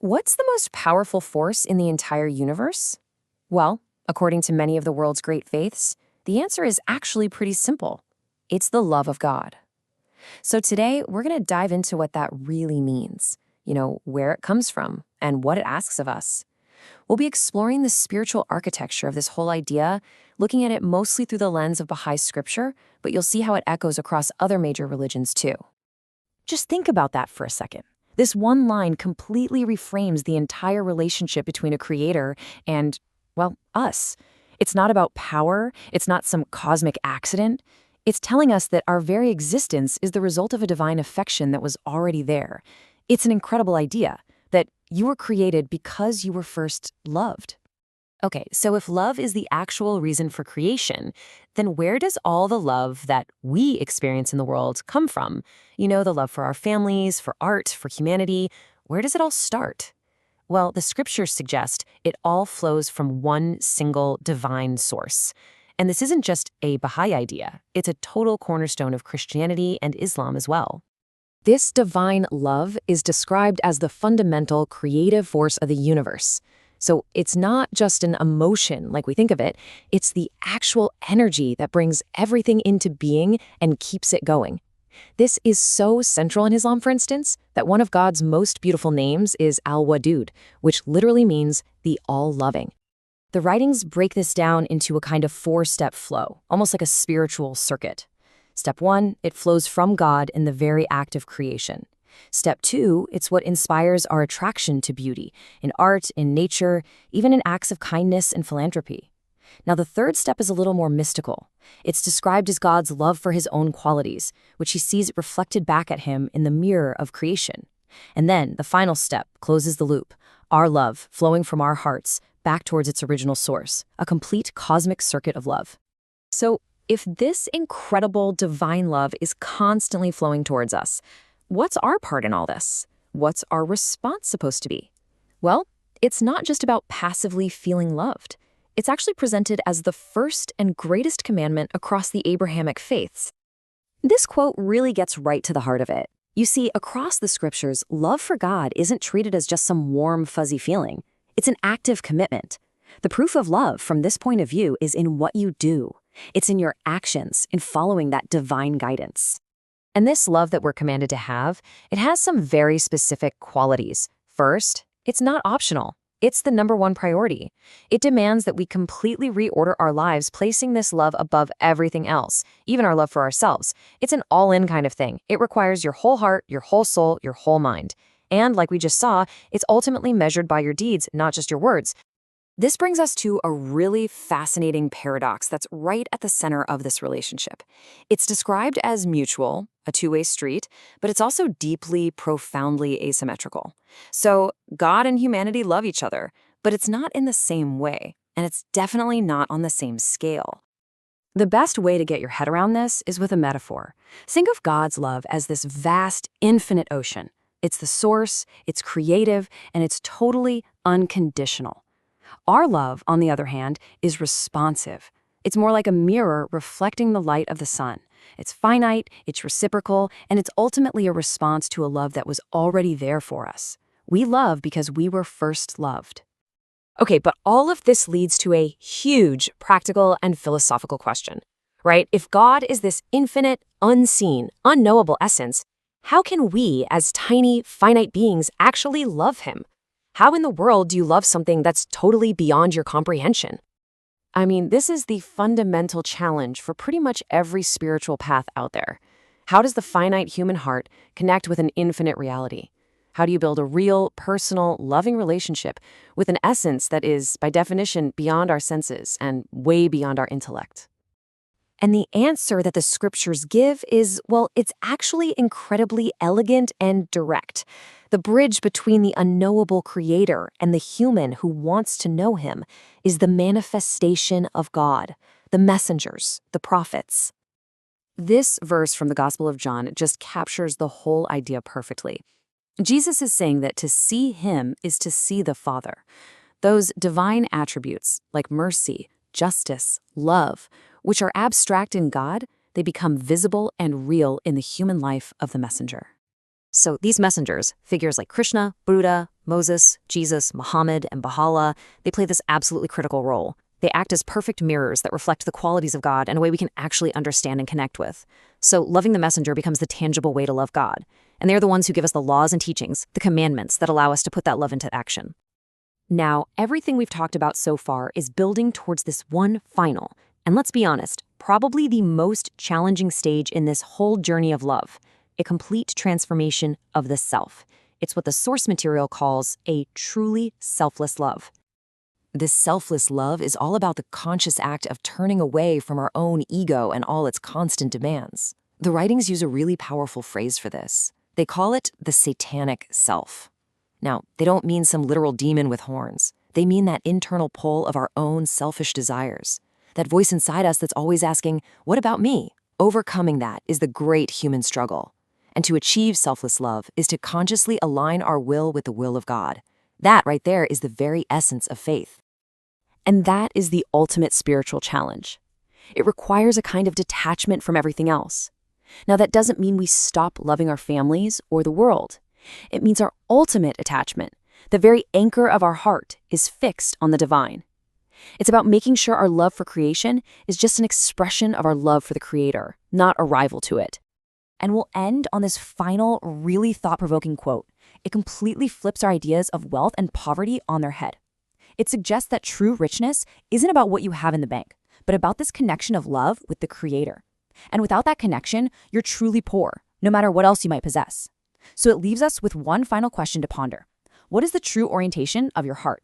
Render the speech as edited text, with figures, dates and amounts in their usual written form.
What's the most powerful force in the entire universe? Well, according to many of the world's great faiths, the answer is actually pretty simple. It's the love of God. So today, we're going to dive into what that really means, where it comes from, and what it asks of us. We'll be exploring the spiritual architecture of this whole idea, looking at it mostly through the lens of Bahá'í scripture, but you'll see how it echoes across other major religions too. Just think about that for a second. This one line completely reframes the entire relationship between a creator and, well, us. It's not about power. It's not some cosmic accident. It's telling us that our very existence is the result of a divine affection that was already there. It's an incredible idea that you were created because you were first loved. Okay, so if love is the actual reason for creation, then where does all the love that we experience in the world come from? The love for our families, for art, for humanity. Where does it all start? Well, the scriptures suggest it all flows from one single divine source. And this isn't just a Bahá'í idea. It's a total cornerstone of Christianity and Islam as well. This divine love is described as the fundamental creative force of the universe. So it's not just an emotion like we think of it, it's the actual energy that brings everything into being and keeps it going. This is so central in Islam, for instance, that one of God's most beautiful names is Al-Wadud, which literally means the all-loving. The writings break this down into a kind of four-step flow, almost like a spiritual circuit. Step 1, it flows from God in the very act of creation. Step 2, it's what inspires our attraction to beauty, in art, in nature, even in acts of kindness and philanthropy. Now, the third step is a little more mystical. It's described as God's love for his own qualities, which he sees reflected back at him in the mirror of creation. And then, the final step closes the loop, our love flowing from our hearts back towards its original source, a complete cosmic circuit of love. So, if this incredible divine love is constantly flowing towards us, what's our part in all this? What's our response supposed to be? Well, it's not just about passively feeling loved. It's actually presented as the first and greatest commandment across the Abrahamic faiths. This quote really gets right to the heart of it. You see, across the scriptures, love for God isn't treated as just some warm, fuzzy feeling. It's an active commitment. The proof of love from this point of view is in what you do. It's in your actions, in following that divine guidance. And this love that we're commanded to have, it has some very specific qualities. First, it's not optional. It's the number one priority. It demands that we completely reorder our lives, placing this love above everything else, even our love for ourselves. It's an all-in kind of thing. It requires your whole heart, your whole soul, your whole mind. And like we just saw, it's ultimately measured by your deeds, not just your words. This brings us to a really fascinating paradox that's right at the center of this relationship. It's described as mutual, a two-way street, but it's also deeply, profoundly asymmetrical. So God and humanity love each other, but it's not in the same way, and it's definitely not on the same scale. The best way to get your head around this is with a metaphor. Think of God's love as this vast, infinite ocean. It's the source, it's creative, and it's totally unconditional. Our love, on the other hand, is responsive. It's more like a mirror reflecting the light of the sun. It's finite, it's reciprocal, and it's ultimately a response to a love that was already there for us. We love because we were first loved. Okay, but all of this leads to a huge practical and philosophical question, right? If God is this infinite, unseen, unknowable essence, how can we, as tiny, finite beings, actually love him? How in the world do you love something that's totally beyond your comprehension? I mean, this is the fundamental challenge for pretty much every spiritual path out there. How does the finite human heart connect with an infinite reality? How do you build a real, personal, loving relationship with an essence that is, by definition, beyond our senses and way beyond our intellect? And the answer that the scriptures give is, well, it's actually incredibly elegant and direct. The bridge between the unknowable creator and the human who wants to know him is the manifestation of God, the messengers, the prophets. This verse from the Gospel of John just captures the whole idea perfectly. Jesus is saying that to see him is to see the Father. Those divine attributes like mercy, justice, love, which are abstract in God, they become visible and real in the human life of the messenger. So these messengers, figures like Krishna, Buddha, Moses, Jesus, Muhammad, and Baha'u'llah, they play this absolutely critical role. They act as perfect mirrors that reflect the qualities of God in a way we can actually understand and connect with. So loving the messenger becomes the tangible way to love God. And they're the ones who give us the laws and teachings, the commandments that allow us to put that love into action. Now, everything we've talked about so far is building towards this one final, and let's be honest, probably the most challenging stage in this whole journey of love, a complete transformation of the self. It's what the source material calls a truly selfless love. This selfless love is all about the conscious act of turning away from our own ego and all its constant demands. The writings use a really powerful phrase for this. They call it the satanic self. Now, they don't mean some literal demon with horns. They mean that internal pull of our own selfish desires. That voice inside us that's always asking, what about me? Overcoming that is the great human struggle. And to achieve selfless love is to consciously align our will with the will of God. That right there is the very essence of faith. And that is the ultimate spiritual challenge. It requires a kind of detachment from everything else. Now, that doesn't mean we stop loving our families or the world. It means our ultimate attachment, the very anchor of our heart, is fixed on the divine. It's about making sure our love for creation is just an expression of our love for the Creator, not a rival to it. And we'll end on this final, really thought-provoking quote. It completely flips our ideas of wealth and poverty on their head. It suggests that true richness isn't about what you have in the bank, but about this connection of love with the Creator. And without that connection, you're truly poor, no matter what else you might possess. So it leaves us with one final question to ponder. What is the true orientation of your heart?